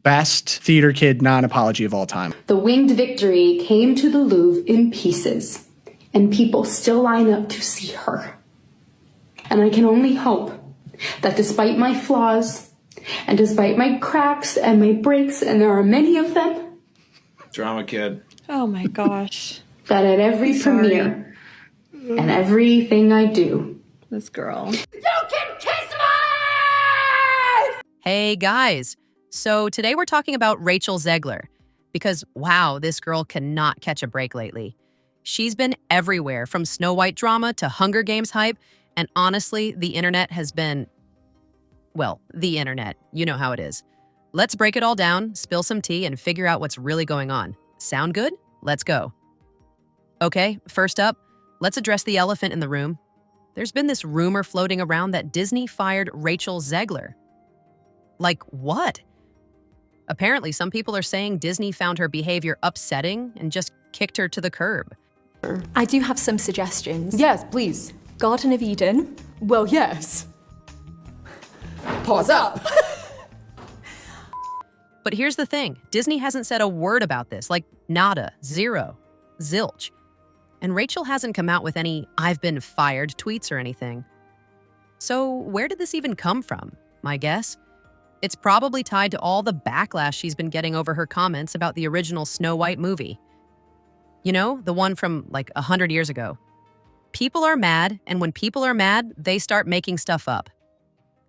best theater kid non-apology of all time. The winged victory came to the Louvre in pieces, and people still line up to see her. And I can only hope that despite my flaws, and despite my cracks and my breaks, and there are many of them. Drama kid. Oh my gosh. That at every premiere and everything I do. This girl. You can kiss me! Hey guys. So today we're talking about Rachel Zegler. Because wow, this girl cannot catch a break lately. She's been everywhere, from Snow White drama to Hunger Games hype. And honestly, the internet has been, well, the internet. You know how it is. Let's break it all down, spill some tea, and figure out what's really going on. Sound good? Let's go. Okay, first up, let's address the elephant in the room. There's been this rumor floating around that Disney fired Rachel Zegler. Like what? Apparently, some people are saying Disney found her behavior upsetting and just kicked her to the curb. I do have some suggestions. Yes, please. Garden of Eden. Well, yes. Pause up. But here's the thing. Disney hasn't said a word about this, like nada, zero, zilch. And Rachel hasn't come out with any "I've been fired" tweets or anything. So where did this even come from? My guess? It's probably tied to all the backlash she's been getting over her comments about the original Snow White movie. You know, the one from like 100 years ago. People are mad, and when people are mad, they start making stuff up.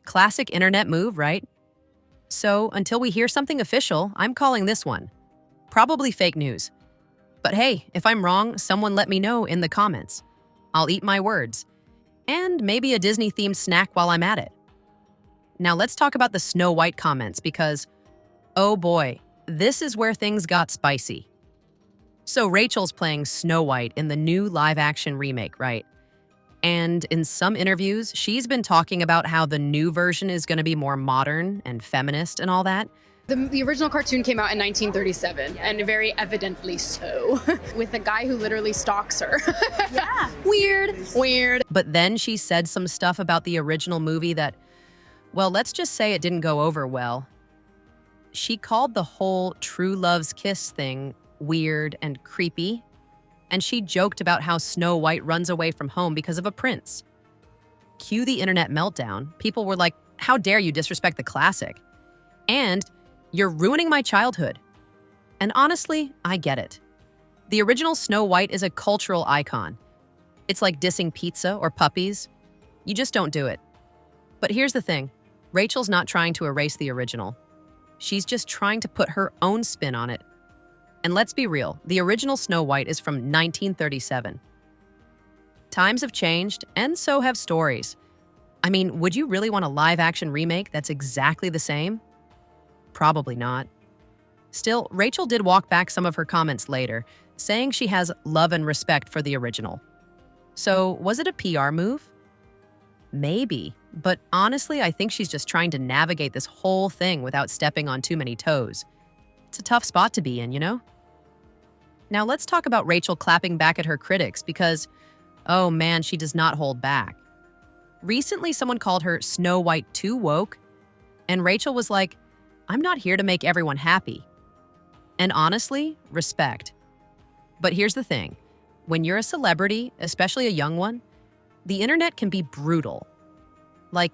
Classic internet move, right? So until we hear something official, I'm calling this one. Probably fake news. But hey, if I'm wrong, someone let me know in the comments. I'll eat my words. And maybe a Disney-themed snack while I'm at it. Now let's talk about the Snow White comments because, oh boy, this is where things got spicy. So Rachel's playing Snow White in the new live-action remake, right? And in some interviews, she's been talking about how the new version is going to be more modern and feminist and all that. The original cartoon came out in 1937, and very evidently so, with a guy who literally stalks her. Yeah. Weird. But then she said some stuff about the original movie that, well, let's just say it didn't go over well. She called the whole true love's kiss thing weird and creepy, and she joked about how Snow White runs away from home because of a prince. Cue the internet meltdown. People were like, how dare you disrespect the classic? And you're ruining my childhood. And honestly, I get it. The original Snow White is a cultural icon. It's like dissing pizza or puppies. You just don't do it. But here's the thing. Rachel's not trying to erase the original. She's just trying to put her own spin on it. And let's be real, the original Snow White is from 1937. Times have changed, and so have stories. I mean, would you really want a live-action remake that's exactly the same? Probably not. Still, Rachel did walk back some of her comments later, saying she has love and respect for the original. So, was it a PR move? Maybe, but honestly, I think she's just trying to navigate this whole thing without stepping on too many toes. It's a tough spot to be in, you know? Now let's talk about Rachel clapping back at her critics because, oh man, she does not hold back. Recently, someone called her Snow White too woke, and Rachel was like, I'm not here to make everyone happy. And honestly, respect. But here's the thing. When you're a celebrity, especially a young one, the internet can be brutal. Like,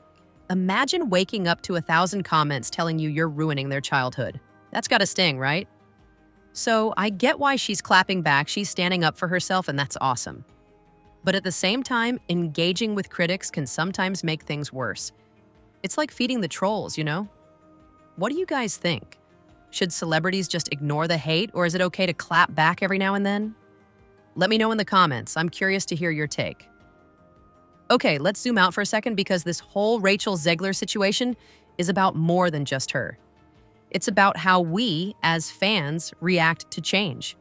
imagine waking up to 1,000 comments telling you you're ruining their childhood. That's gotta sting, right? So I get why she's clapping back, she's standing up for herself, and that's awesome. But at the same time, engaging with critics can sometimes make things worse. It's like feeding the trolls, you know? What do you guys think? Should celebrities just ignore the hate, or is it okay to clap back every now and then? Let me know in the comments. I'm curious to hear your take. Okay, let's zoom out for a second because this whole Rachel Zegler situation is about more than just her. It's about how we, as fans, react to change.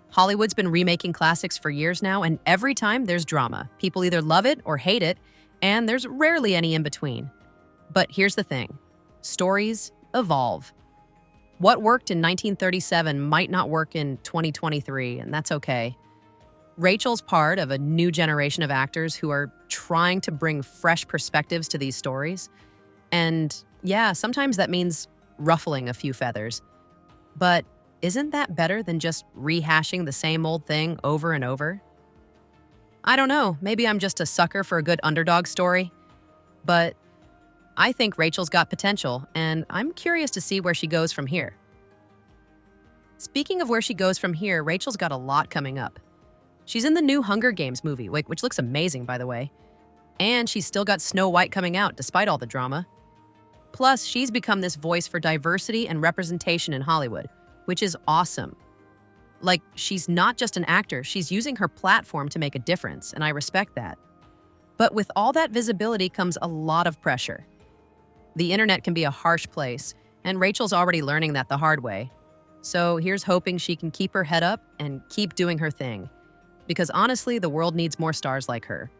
Hollywood's been remaking classics for years now, and every time there's drama. People either love it or hate it, and there's rarely any in between. But here's the thing. Stories evolve. What worked in 1937 might not work in 2023, and that's okay. Rachel's part of a new generation of actors who are trying to bring fresh perspectives to these stories. And yeah, sometimes that means ruffling a few feathers. But isn't that better than just rehashing the same old thing over and over? I don't know, maybe I'm just a sucker for a good underdog story. But I think Rachel's got potential, and I'm curious to see where she goes from here. Speaking of where she goes from here, Rachel's got a lot coming up. She's in the new Hunger Games movie, which looks amazing, by the way. And she's still got Snow White coming out, despite all the drama. Plus, she's become this voice for diversity and representation in Hollywood, which is awesome. Like, she's not just an actor, she's using her platform to make a difference, and I respect that. But with all that visibility comes a lot of pressure. The internet can be a harsh place, and Rachel's already learning that the hard way. So here's hoping she can keep her head up and keep doing her thing. Because honestly, the world needs more stars like her.